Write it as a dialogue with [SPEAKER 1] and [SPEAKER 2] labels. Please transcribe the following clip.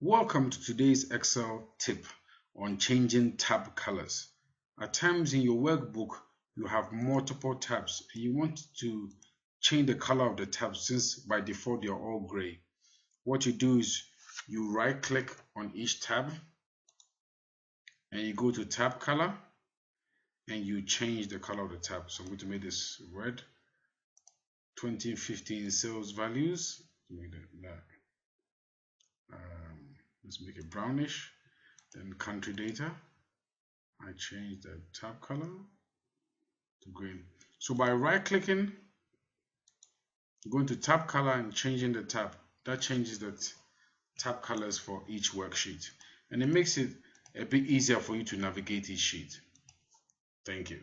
[SPEAKER 1] Welcome to today's Excel tip on changing tab colors. At times in your workbook, you have multiple tabs and you want to change the color of the tabs since by default they're all gray. What you do is you right click on each tab and you go to tab color and you change the color of the tab. So I'm going to make this red. 2015 sales values. Make that black. Let's make it brownish. Then country data, I change the tab color to green. So by right clicking, going to tab color and changing the tab, that changes the tab colors for each worksheet, and it makes it a bit easier for you to navigate each sheet. Thank you.